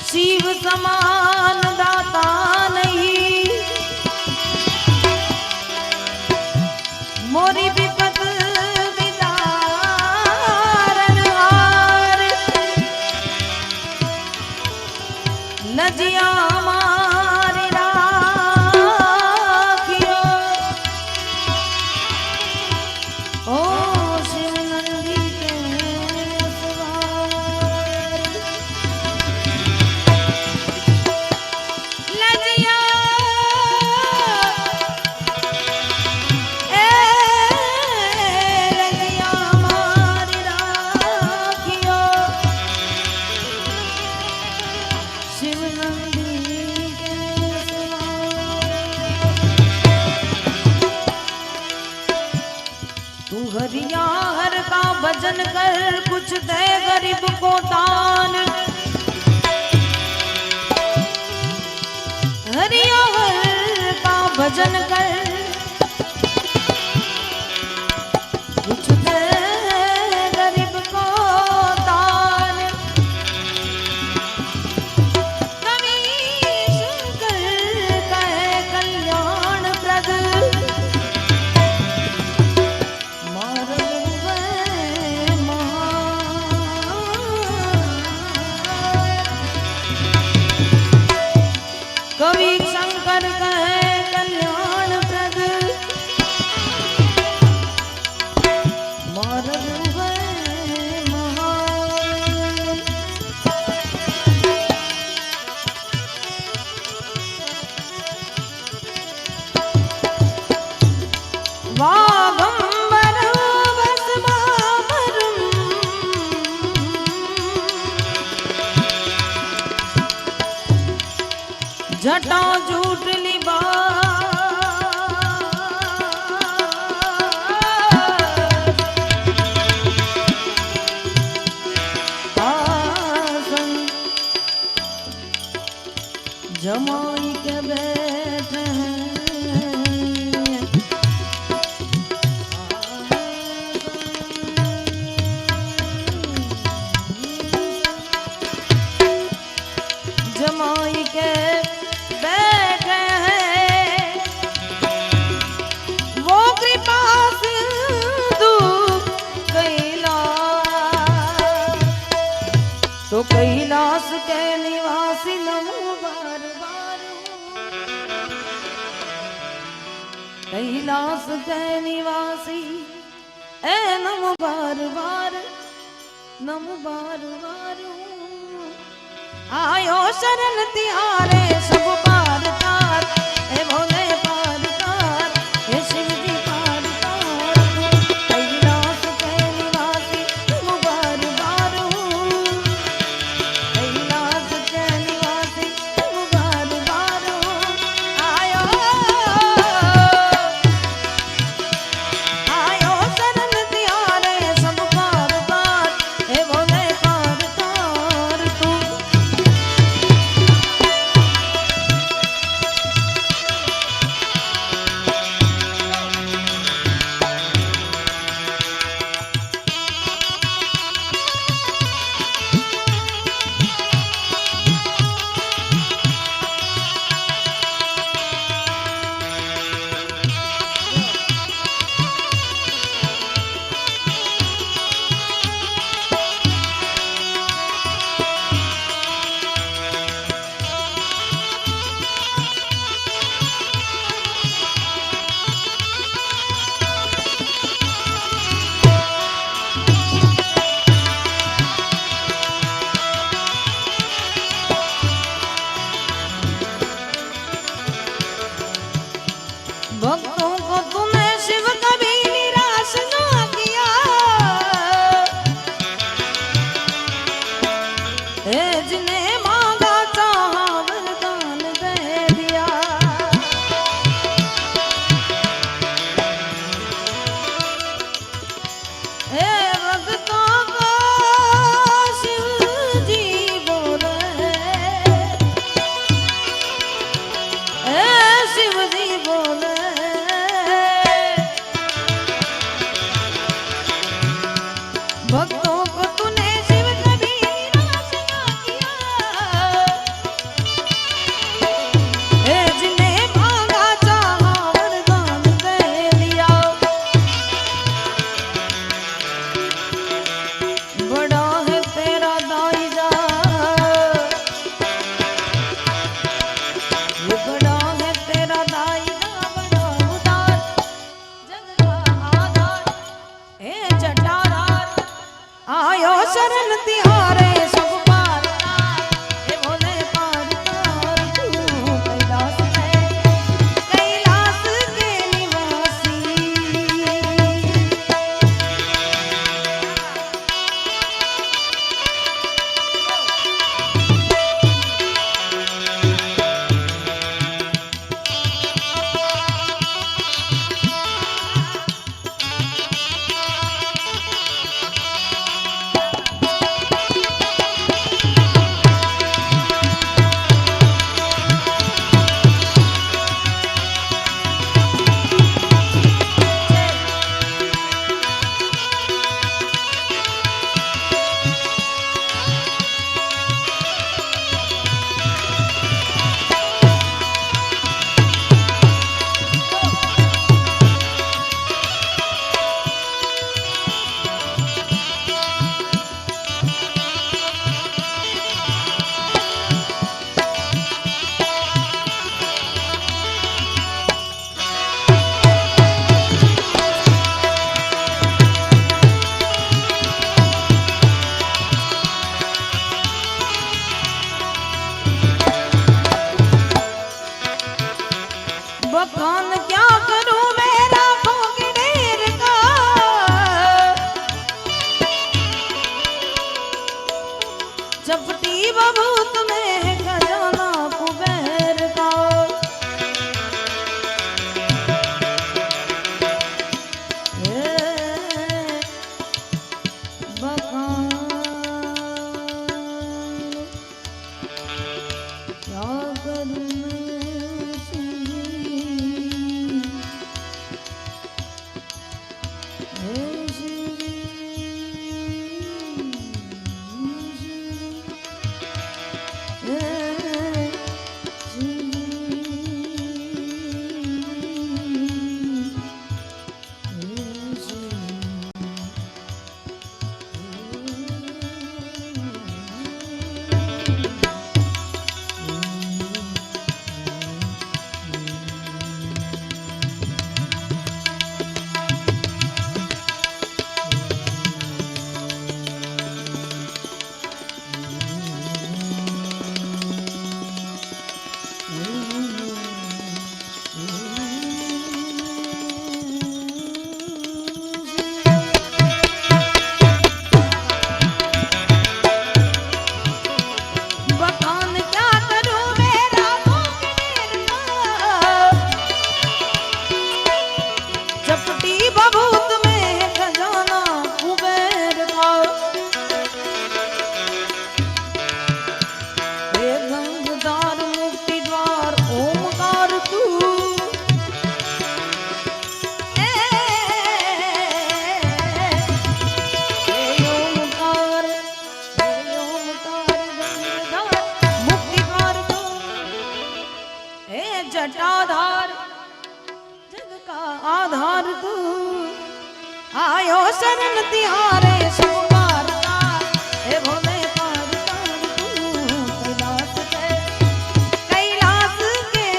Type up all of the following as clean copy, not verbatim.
शिव समान दाता नहीं, मोरी विपत विदारन हार, लजिया मारी राखियो, ओ शिव नंदी के सवार। लजिया लजिया मारी राखियो, शिव नंदी के सवार। तू हरिया हर का भजन कर, कुछ दे गरीब को दान। हरिया हर का भजन कर, कुछ दे गरीब को दान। कवि शंकर कहे कल्याण प्रद, कवि शंकर कहे कल्याण प्रद, मार्ग है महान। वागंबर भस्मामरम, जटा झूठ लिबा, आसन जमाई के बैठे हैं। जमाई के बैठे हैं, वो कृपा सिंधु कैलास, तो कैलाश के निवासी नमो बार बार, कैलाश के निवासी ए नमो बार बार, नमो बार बार। आयो शरण तिहारे सब पार तार, हे भोले पार तार, हे शिव जी पार तार। कैलाश के निवासी तुम बार बार हो, कैलाश के निवासी तुम बार बार हो। आयो आयो शरण तिहारे सब पार तार, हे भोले पार तार। तू बखान क्या करूं मेरा भोग ढेर का चपटी बबूत में है खजाना कुबेर का बखान क्या करूं जटाधार जग का आधार तू आयो शरण तिहारे सुपारता हे भोले पारतार तू कैलाश के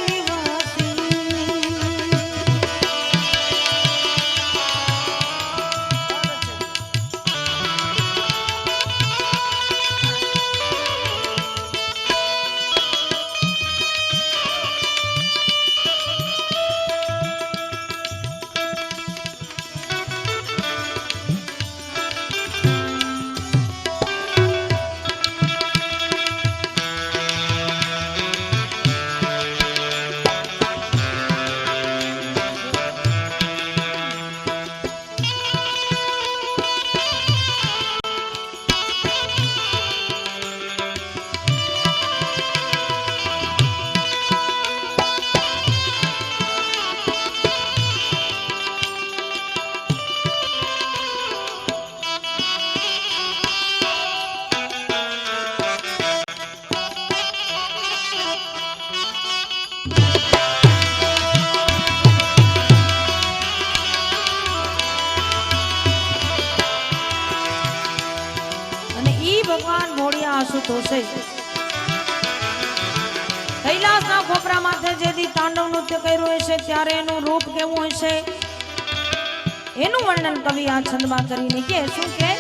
निवासी ભગવાન મોડિયા આશુતોષે કૈલાસના ખોપરા માથે જેથી તાંડવ નૃત્ય કર્યું હશે ત્યારે એનું રૂપ કેવું હશે એનું વર્ણન કવિ આ છંદમાં કરીને કે શું કે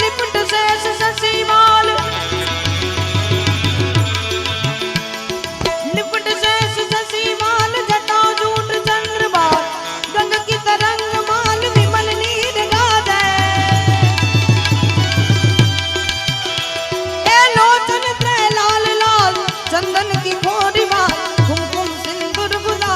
લિપટ શેષ શશિમાલ लिपट शेष शशिमाल जटा जूट चंद्रबाल गंग की तरंग माल विमल नीर गाधे ए लोचन त्रय लाल लाल चंदन की खोरी माल कुमकुम सिंदूर गुलाल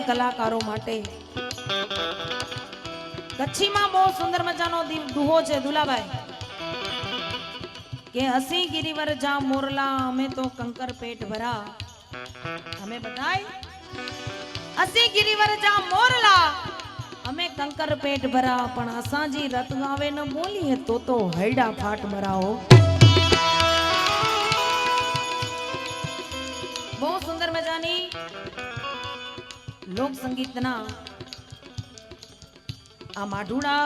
કલાકારો માટે કચ્છીમાં બહુ સુંદર મજાનો દુહો છે દુલાભાઈ કે હસી ગિરિવર જા મોરલા અમે તો કંકર પેટ ભરા અમે બધાય હસી ગિરિવર જા મોરલા અમે કંકર પેટ ભરા પણ અસાજી રત ગાવે ન બોલીએ તો હૈડા ફાટ ભરાઓ બહુ સુંદર મજાની લોક સંગીતના આ માઢુડા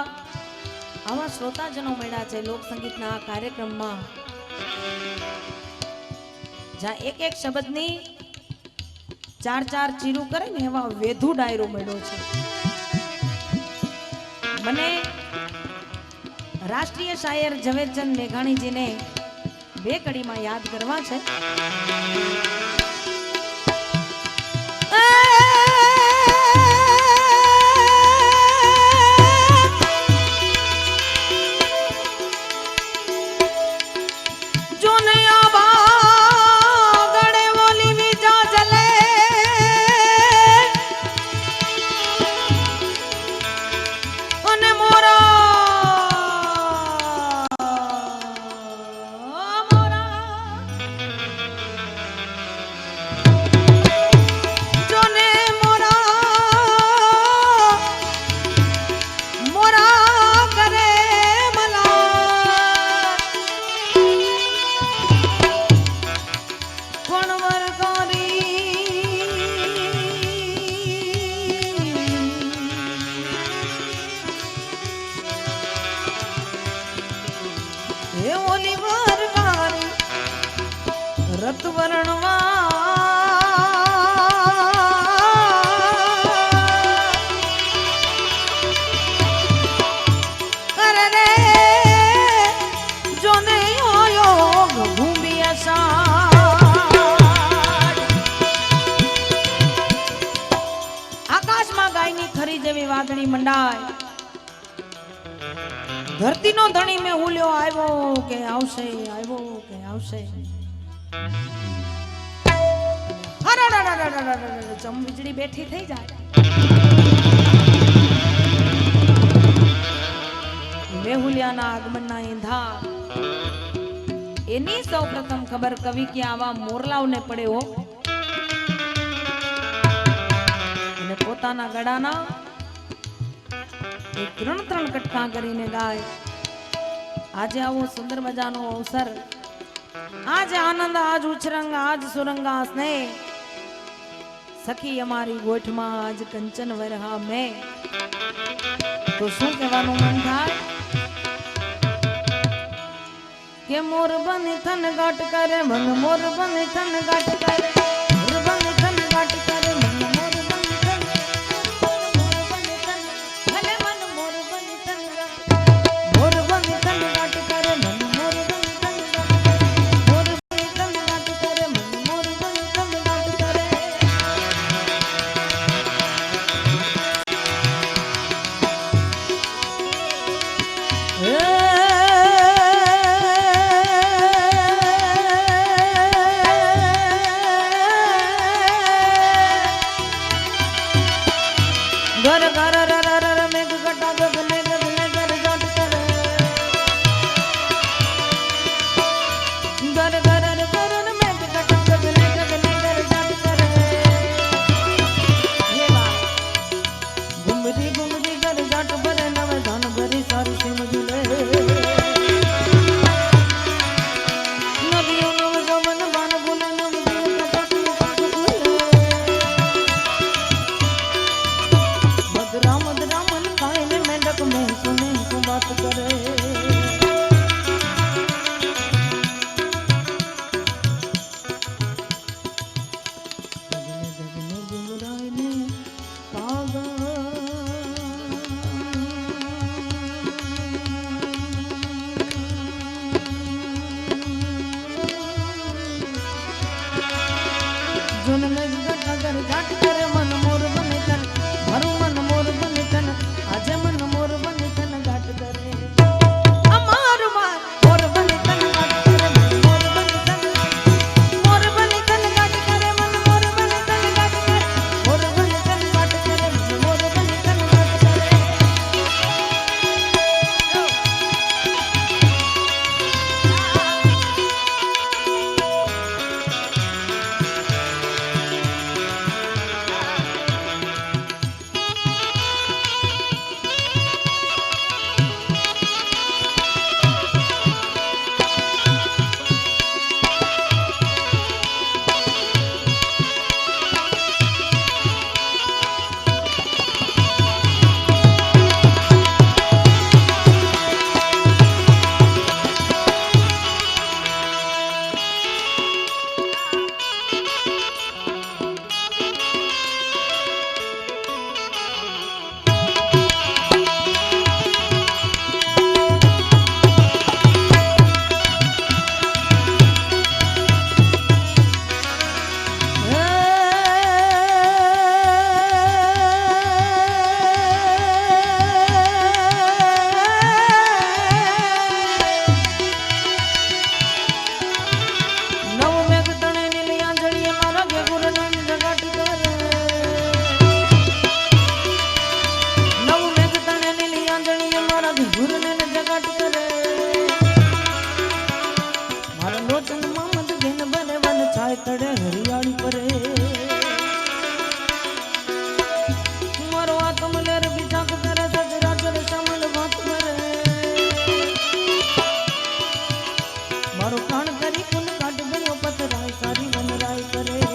આવા શ્રોતાજનો મળ્યા છે લોક સંગીતના આ કાર્યક્રમમાં જ્યાં એક એક શબ્દની ચાર ચાર ચીરું કરે ને એવા વેધુ ડાયરો મળ્યો છે મને રાષ્ટ્રીય શાયર ઝવેરચંદ મેઘાણીજીને બે કડીમાં યાદ કરવા છે રત આકાશમાં ગાયની થરી જેવી વાદળી મંડાય ધરતીનો ધણી મેં હુલ્યો આવ્યો કે આવશે ચમ વીજળી બેઠી થઈ જાય મેહુલિયાના આગમનના એંધા એની સૌ પ્રથમ ખબર કવિ કે આવા મોરલાઓને પડે હો અને પોતાના ગળાના એક ત્રણ કટકા કરીને ગાય આજે આવો સુંદર મજાનો અવસર આજ આનંદ આજ ઉછરંગ આજ સુરંગા સ્નેહ સખી અમારી ગોઠમાં આજ કંચન વરહા મેં તો શું કહેવાનું મન થાય કે મોર બન થન ગાટ કરે મન મોર બન થન ગાટ કરે મોર બન થન ગાટ કરે મન મોર બન થન ભલે મન મોર બન થન મોર બન થન ગાટ કરે મન મોર બન થન મોર બન થન ગાટ કરે મન મોર બન થન ગાટ કરે તળે હરિયાળી પરે મારો આત્મલેર બીજા કરે સચરાચર સમલ વાત કરે મારો પ્રાણ કરી કુલ કાઢ ગયો પથરાય સારી વનરાય કરે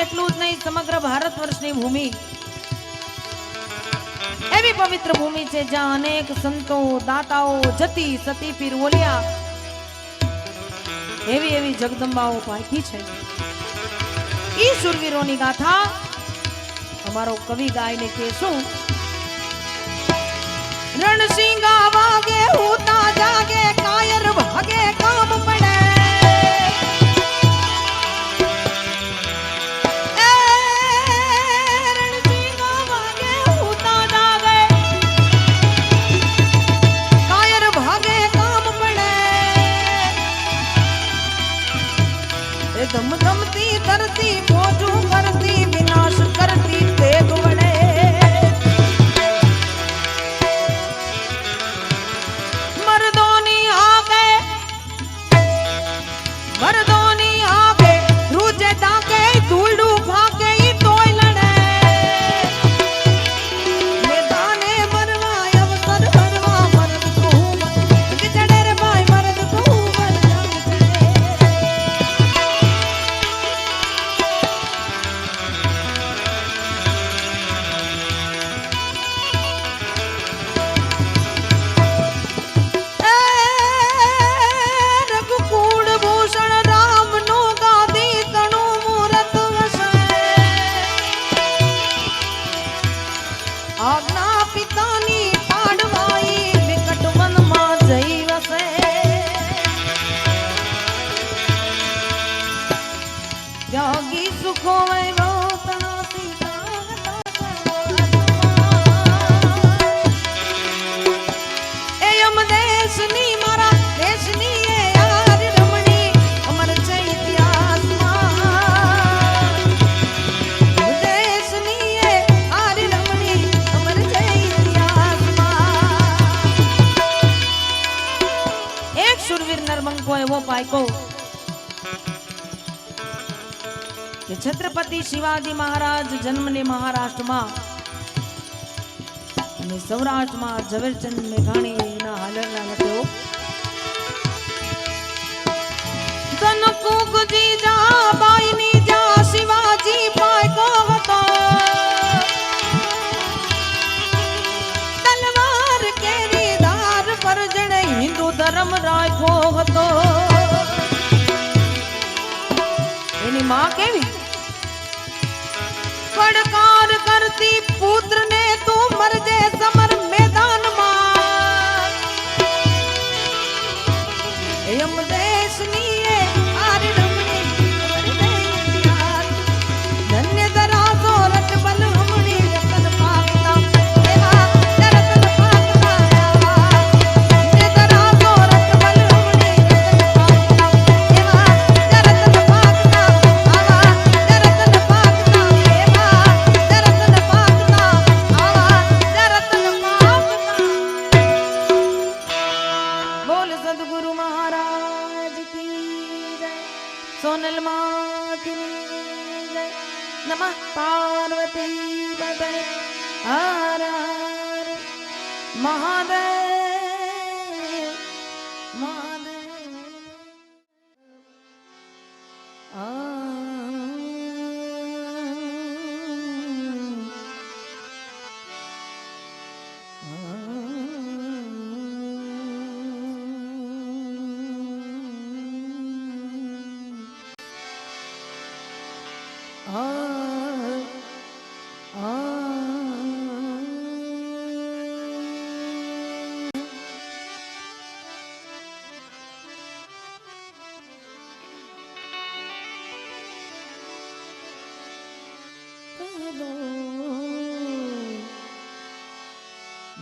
એટલું જ નહીં સમગ્ર ભારત વર્ષની ભૂમિ એવી પવિત્ર ભૂમિ છે જ્યાં અનેક સંતો દાતાઓ જતી સતી પીર ઓલિયા એવી એવી જગદંબાઓ પાકી છે ઈ સુરવીરોની ગાથા અમારો કવિ ગાયને કહેશું રણસિંગા વાગે હોતા જાગે કાયર ભાગે કામ પડે ધમધમતી ધરતી મોજું કરતી વિનાશ કરતી તેગ વડે મર્દોની આગે રૂજે ડાકે ધૂળડું ફાકે ઈ તોય લડે મેદાને મરવા અવસર ભરવા મરદ કહું ચડે રે ભાઈ મરદ કહું આજ્ઞા પિતાની પાડવાઈ વિકટ વનમાં જઈ વસે ત્યાગી સુખો વૈવતા આપ્યો કે છત્રપતિ શિવાજી મહારાજ જન્મને મહારાષ્ટ્રમાં અને સૌરાષ્ટ્રમાં ઝવેરચંદ મેઘાણીના હાલરના લખ્યો તન કુકજી જા બાઈની જા શિવાજી પાયકો હતો તલવાર કેરી ધાર પર જણે હિન્દુ ધર્મ રાખ્યો હતો એની માં કેવી પડકાર કરતી પુત્ર ને તું મરજે સમર મેદાનમાં એમ દેશની એ આરડમણી ધન્ય દરાજો રટબલ હમણી રતન પાકતા એવા રતન પાકતા ધન્ય દરાજો રટબલ હમણી રતન પાકતા એવા રતન પાકતા આવા રતન પાકતા એવા રતન પાકતા આવા રતન પાકતા બોલ સદગુરુ મહારાજ કી જય સોનલ માત કી જય નમઃ પાર્વતી પતે હર હર મહાદેવ મહાદેવ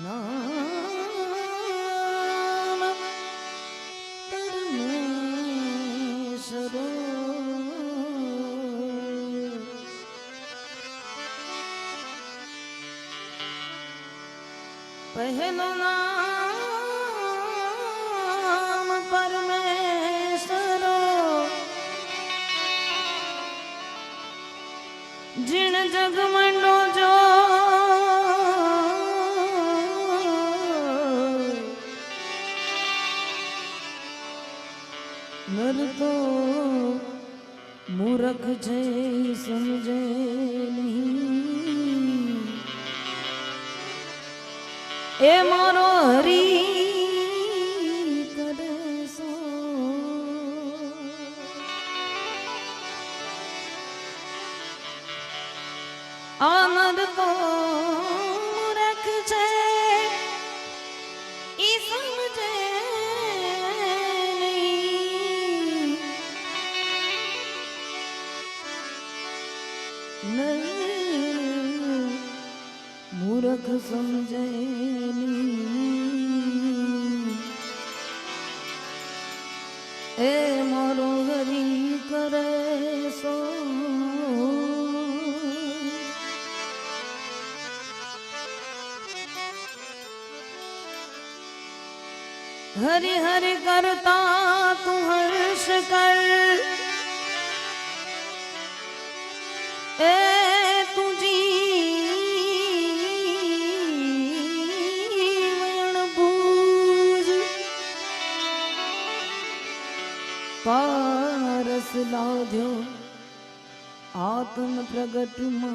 નામ પરમેશ્વરો પહેલું નામ પરમેશ્વરો જીણ જગ મંડો જો નર તો મૂરખ છે સમજે નહીં એ મારો હરી કરે સો આનંદ તો મૂરખ છે ઈ સમજે નહીં મૂરખ સમજે નહીં એ મારો હરી કરે સો हरि हरि करता तू हर्ष कर ए तुझी वण बूझ पारस लाध्यो आत्म प्रगट मा